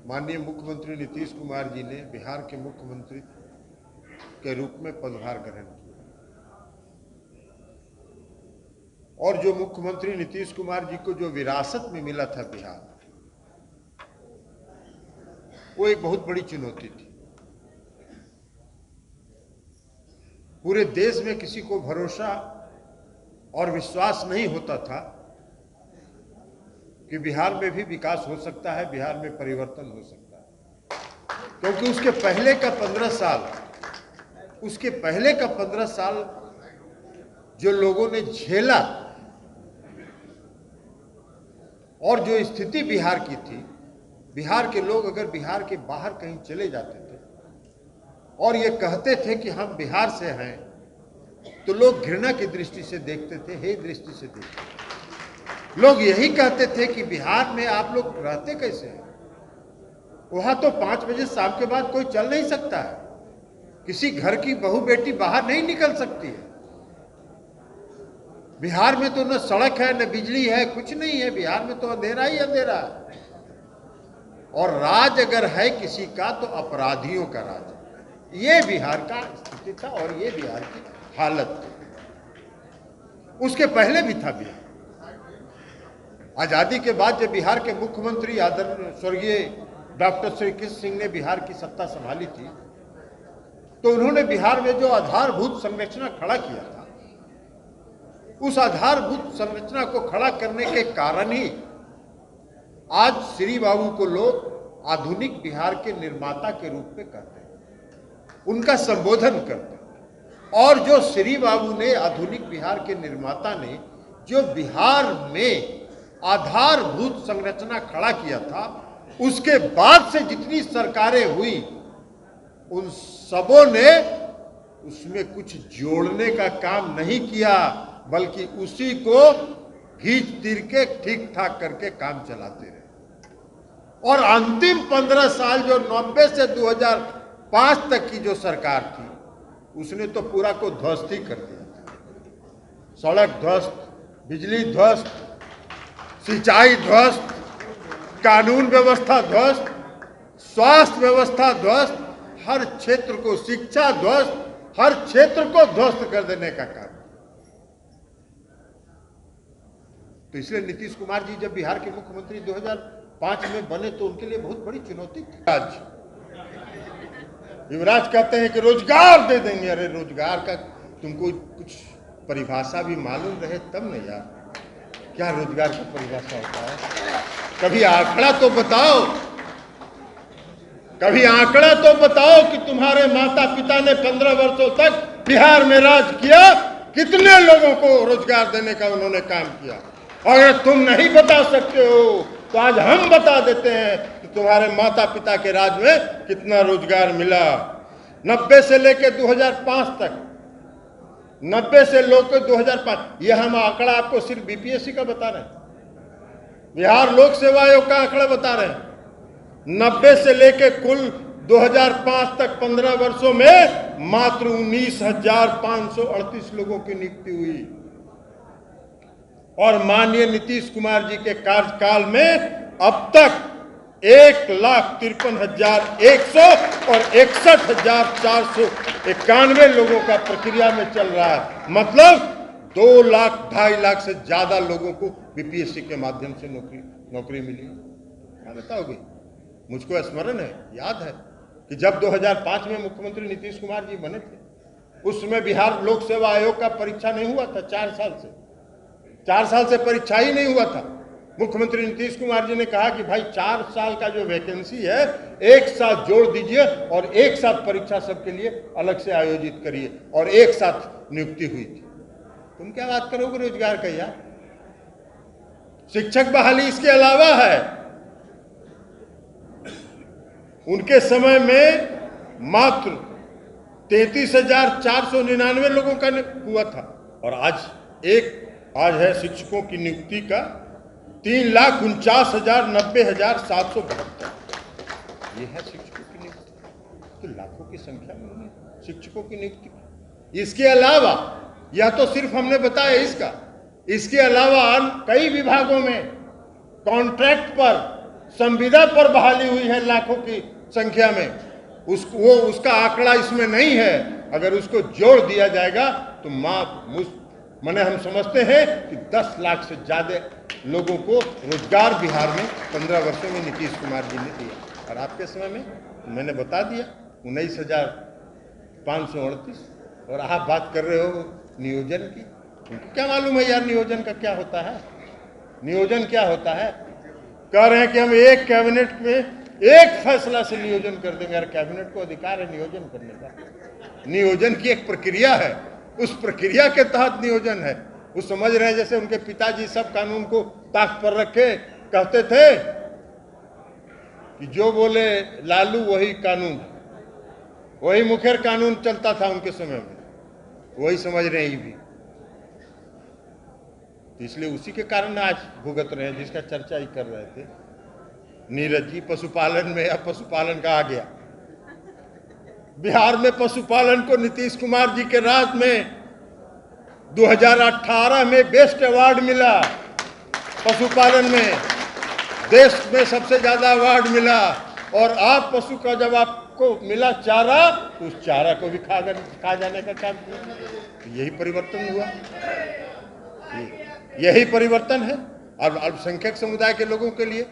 माननीय मुख्यमंत्री नीतीश कुमार जी ने बिहार के मुख्यमंत्री के रूप में पदभार ग्रहण किया और जो मुख्यमंत्री नीतीश कुमार जी को जो विरासत में मिला था बिहार, वो एक बहुत बड़ी चुनौती थी। पूरे देश में किसी को भरोसा और विश्वास नहीं होता था कि बिहार में भी विकास हो सकता है, बिहार में परिवर्तन हो सकता है, क्योंकि उसके पहले का 15 साल जो लोगों ने झेला और जो स्थिति बिहार की थी, बिहार के लोग अगर बिहार के बाहर कहीं चले जाते थे और ये कहते थे कि हम बिहार से हैं, तो लोग घृणा की दृष्टि से देखते थे, हे दृष्टि से देखते थे। लोग यही कहते थे कि बिहार में आप लोग रहते कैसे हैं? वहां तो 5 बजे शाम के बाद कोई चल नहीं सकता है, किसी घर की बहू बेटी बाहर नहीं निकल सकती है। बिहार में तो न सड़क है, न बिजली है, कुछ नहीं है। बिहार में तो अंधेरा ही अंधेरा है। और राज अगर है किसी का तो अपराधियों का राज है। ये बिहार का स्थिति था और ये बिहार की हालत थी। उसके पहले भी था बिहार। आजादी के बाद जब बिहार के मुख्यमंत्री आदरणीय स्वर्गीय डॉक्टर श्री कृष्ण सिंह ने बिहार की सत्ता संभाली थी, तो उन्होंने बिहार में जो आधारभूत संरचना खड़ा किया था, उस आधारभूत संरचना को खड़ा करने के कारण ही आज श्री बाबू को लोग आधुनिक बिहार के निर्माता के रूप में कहते हैं, उनका संबोधन करते हैं। और जो श्री बाबू ने, आधुनिक बिहार के निर्माता ने जो बिहार में आधारभूत संरचना खड़ा किया था, उसके बाद से जितनी सरकारें हुई, उन सबों ने उसमें कुछ जोड़ने का काम नहीं किया, बल्कि उसी को घींच तीर के ठीक ठाक करके काम चलाते रहे। और अंतिम 15 साल जो 90 से 2005 तक की जो सरकार थी, उसने तो पूरा को ध्वस्त ही कर दिया था। सड़क ध्वस्त, बिजली ध्वस्त, सिंचाई ध्वस्त, कानून व्यवस्था ध्वस्त, स्वास्थ्य व्यवस्था ध्वस्त, हर क्षेत्र को, शिक्षा ध्वस्त, हर क्षेत्र को ध्वस्त कर देने का काम। तो इसलिए नीतीश कुमार जी जब बिहार के मुख्यमंत्री 2005 में बने तो उनके लिए बहुत बड़ी चुनौती थी। आज युवराज कहते हैं कि रोजगार दे देंगे। अरे रोजगार का तुमको कुछ परिभाषा भी मालूम रहे तब न यार, क्या रोजगार की परिभाषा होता है? कभी आंकड़ा तो बताओ, कभी आंकड़ा तो बताओ कि तुम्हारे माता पिता ने 15 वर्षों तक बिहार में राज किया, कितने लोगों को रोजगार देने का उन्होंने काम किया। अगर तुम नहीं बता सकते हो तो आज हम बता देते हैं कि तुम्हारे माता पिता के राज में कितना रोजगार मिला। 90 से लेकर 2005 तक, 90 से लेकर 2005, यह हम आंकड़ा आपको सिर्फ बीपीएससी का बता रहे हैं, बिहार लोक सेवा आयोग का आंकड़ा बता रहे हैं। 90 से लेकर कुल 2005 तक 15 वर्षों में मात्र 19,538 लोगों की नियुक्ति हुई। और माननीय नीतीश कुमार जी के कार्यकाल में अब तक 1,53,100 और 61,491 लोगों का प्रक्रिया में चल रहा है। मतलब 2 लाख 2.5 लाख से ज्यादा लोगों को बीपीएससी के माध्यम से नौकरी मिली। क्या बताओगे? मुझको स्मरण है, याद है कि जब 2005 में मुख्यमंत्री नीतीश कुमार जी बने थे, उस समय बिहार लोक सेवा आयोग का परीक्षा नहीं हुआ था। 4 साल से परीक्षा ही नहीं हुआ था। मुख्यमंत्री नीतीश कुमार जी ने कहा कि भाई 4 साल का जो वैकेंसी है, एक साथ जोड़ दीजिए और एक साथ परीक्षा सबके लिए अलग से आयोजित करिए, और एक साथ नियुक्ति हुई थी। तुम क्या बात करोगे रोजगार का यार? शिक्षक बहाली इसके अलावा है। उनके समय में मात्र 33,499 लोगों का हुआ था, और आज है शिक्षकों की नियुक्ति का 3,49,90,772। ये है शिक्षकों की नियुक्ति। तो लाखों की संख्या में शिक्षकों की नियुक्ति। इसके अलावा यह तो सिर्फ हमने बताया इसका, इसके अलावा कई विभागों में कॉन्ट्रैक्ट पर, संविदा पर बहाली हुई है लाखों की संख्या में। उसका आंकड़ा इसमें नहीं है। अगर उसको जोड़ दिया जाएगा तो माने हम समझते हैं कि 10 लाख से ज्यादा लोगों को रोजगार बिहार में 15 वर्षों में नीतीश कुमार जी ने दिया। और आपके समय में मैंने बता दिया 19,538। और आप बात कर रहे हो नियोजन की। क्या मालूम है यार नियोजन का क्या होता है? नियोजन क्या होता है? कह रहे हैं कि हम एक कैबिनेट में एक फैसला से नियोजन कर देंगे। यार कैबिनेट को अधिकार है नियोजन करने का। नियोजन की एक प्रक्रिया है, उस प्रक्रिया के तहत नियोजन है। वो समझ रहे हैं जैसे उनके पिताजी सब कानून को ताक पर रखे कहते थे कि जो बोले लालू वही कानून, वही मुखर कानून चलता था उनके समय में, वही समझ रहे हैं ये भी। इसलिए उसी के कारण आज भुगत रहे हैं, जिसका चर्चा ही कर रहे थे नीरज जी। पशुपालन में अब पशुपालन का आ गया। बिहार में पशुपालन को नीतीश कुमार जी के राज में 2018 में बेस्ट अवार्ड मिला। पशुपालन में देश में सबसे ज्यादा अवार्ड मिला। और आप पशु का जब आपको मिला चारा, तो उस चारा को भी खा जाने का काम किया। यही परिवर्तन हुआ, यही परिवर्तन है। और अल्पसंख्यक समुदाय के लोगों के लिए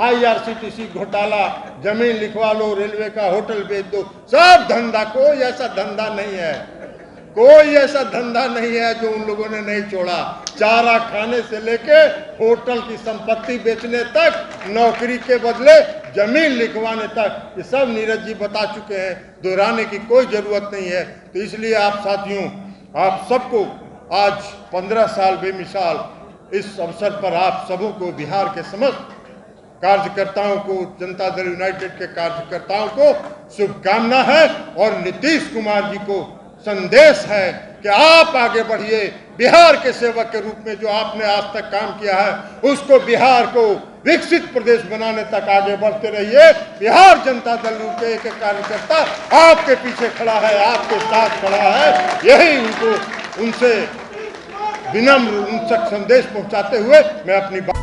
IRCTC घोटाला, जमीन लिखवा लो, रेलवे का होटल बेच दो, सब धंधा। कोई ऐसा धंधा नहीं है, कोई ऐसा धंधा नहीं है जो उन लोगों ने नहीं छोड़ा। चारा खाने से लेके होटल की संपत्ति बेचने तक, नौकरी के बदले जमीन लिखवाने तक, ये सब नीरज जी बता चुके हैं, दोहराने की कोई जरूरत नहीं है। तो इसलिए आप साथियों, आप सबको आज 15 साल बेमिसाल इस अवसर पर आप सबों को, बिहार के समस्त कार्यकर्ताओं को, जनता दल यूनाइटेड के कार्यकर्ताओं को शुभकामना है। और नीतीश कुमार जी को संदेश है कि आप आगे बढ़िए। बिहार के सेवक के रूप में जो आपने आज तक काम किया है, उसको बिहार को विकसित प्रदेश बनाने तक आगे बढ़ते रहिए। बिहार जनता दल के एक कार्यकर्ता आपके पीछे खड़ा है, आपके साथ खड़ा है। यही उनसे विनम्र उन तक संदेश पहुंचाते हुए मैं अपनी बात